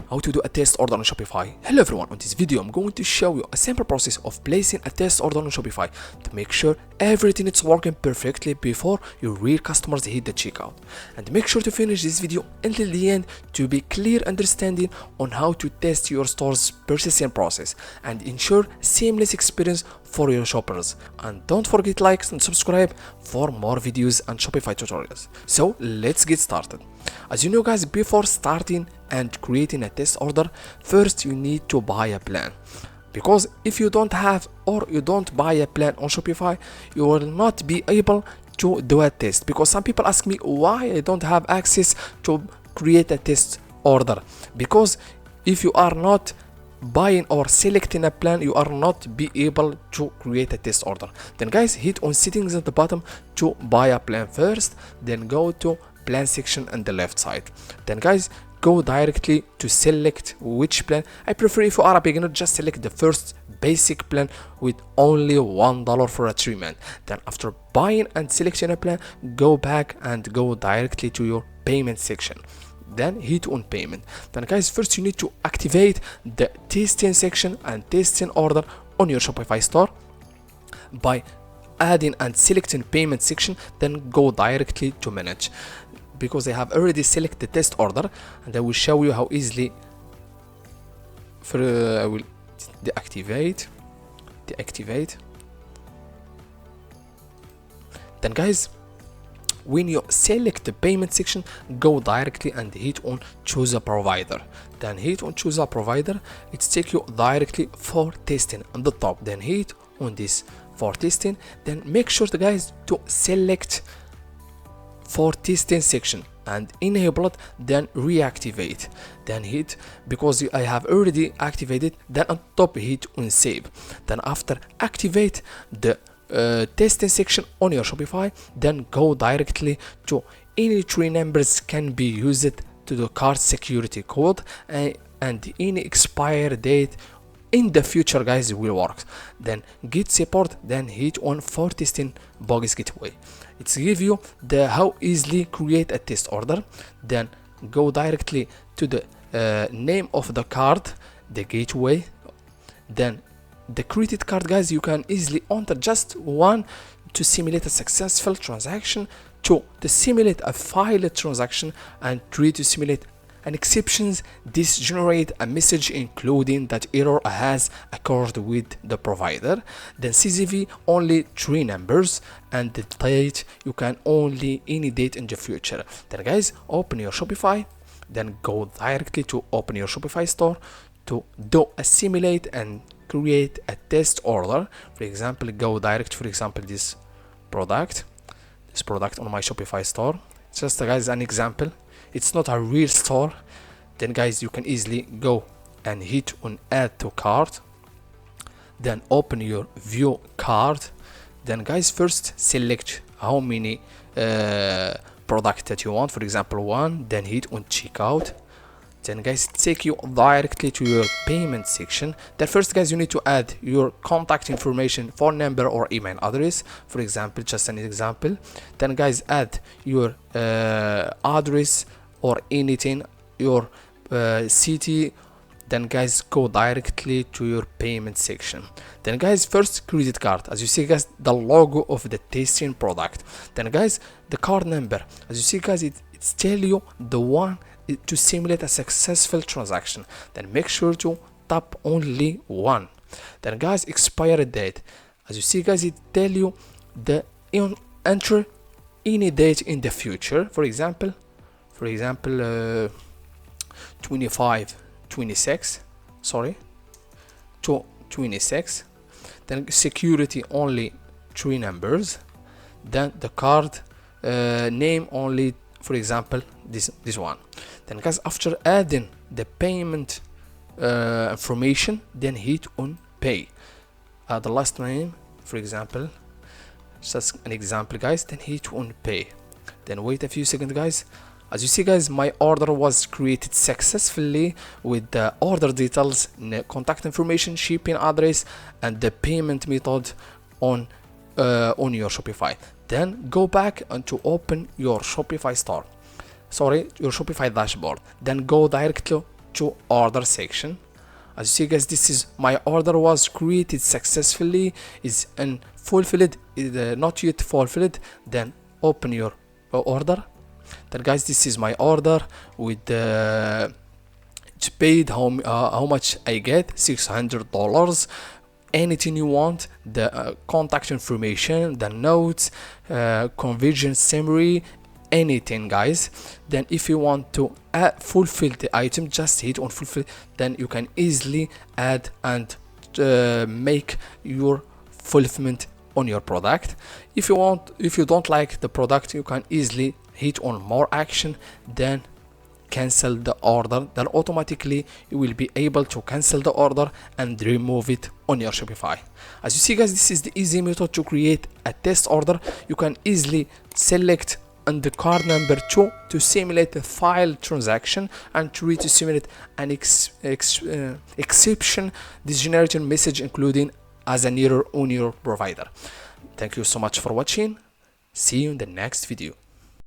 how to do a test order on Shopify. Hello everyone, on this video I'm going to show you a simple process of placing a test order on Shopify to make sure everything is working perfectly before your real customers hit the checkout. And make sure to finish this video until the end to be clear understanding on how to test your store's purchasing process and ensure seamless experience for your shoppers. And don't forget like and subscribe for more videos and Shopify tutorials. So let's get started. As you know guys, before starting and creating a test order, first you need to buy a plan, because if you don't have or you don't buy a plan on Shopify, you will not be able to do a test. Because some people ask me why I don't have access to create a test order, because if you are not buying or selecting a plan, you are not be able to create a test order. Then guys, hit on settings at the bottom to buy a plan first, then go to plan section on the left side. Then guys, go directly to select which plan. I prefer, if you are a beginner, just select the first basic plan with only $1 for a 3 month. Then after buying and selecting a plan, go back and go directly to your payment section. Then hit on payment. Then guys, first you need to activate the testing section and testing order on your Shopify store by adding and selecting payment section. Then go directly to manage, because I have already selected the test order, and I will show you how easily. I will deactivate. Then guys, when you select the payment section, go directly and hit on choose a provider. Then hit on choose a provider. It takes you directly for testing on the top. Then hit on this for testing. Then make sure the guys to select for testing section and enable it, then reactivate. Then hit, because I have already activated, then on top hit on save. Then after activate the testing section on your Shopify, then go directly to any 3 numbers can be used to the cart security code, and any expire date in the future guys will work. Then get support, then hit on for testing Bogus Gateway. It's give you the how easily create a test order. Then go directly to the name of the card, the gateway. Then the credit card guys, you can easily enter just one to simulate a successful transaction, 2 to simulate a failed transaction, and 3 to simulate an exceptions. This generate a message including that error has occurred with the provider. Then CCV only 3 numbers, and the date you can only any date in the future. Then guys, open your Shopify, then go directly to open your Shopify store to do a simulate and create a test order. For example, go direct, for example, this product on my Shopify store. Just guys an example, it's not a real store. Then guys, you can easily go and hit on add to cart, then open your view cart. Then guys, first select how many product that you want, for example 1, then hit on checkout. Then guys, take you directly to your payment section. Then first guys, you need to add your contact information, phone number or email address, for example, just an example. Then guys, add your address or anything, your city. Then guys, go directly to your payment section. Then guys, first credit card, as you see guys, the logo of the tasting product. Then guys, the card number, as you see guys, it's tell you the one to simulate a successful transaction. Then make sure to tap only 1. Then guys, expiry date, as you see guys, it tell you the enter any date in the future, for example 26 to 26. Then security only 3 numbers. Then the card name only, for example, this one. Then guys, after adding the payment information, then hit on pay. The last name, for example, just an example guys, then hit on pay. Then wait a few seconds guys. As you see guys, my order was created successfully with the order details, contact information, shipping address, and the payment method on your Shopify. Then go back and to open your Shopify store, your Shopify dashboard. Then go directly to order section. As you see guys, this is my order was created successfully, is unfulfilled, is not yet fulfilled. Then open your order. Then guys, this is my order with the paid how much I get, $600. Anything you want, the contact information, the notes, conversion summary, anything guys. Then if you want to fulfill the item, just hit on fulfill. Then you can easily add and make your fulfillment on your product. If you don't like the product, you can easily hit on more action, then cancel the order. Then automatically you will be able to cancel the order and remove it on your Shopify. As you see guys, this is the easy method to create a test order. You can easily select on the card number 2 to simulate a file transaction and try to simulate an exception, this generated message including as an error on your provider. Thank you so much for watching. See you in the next video.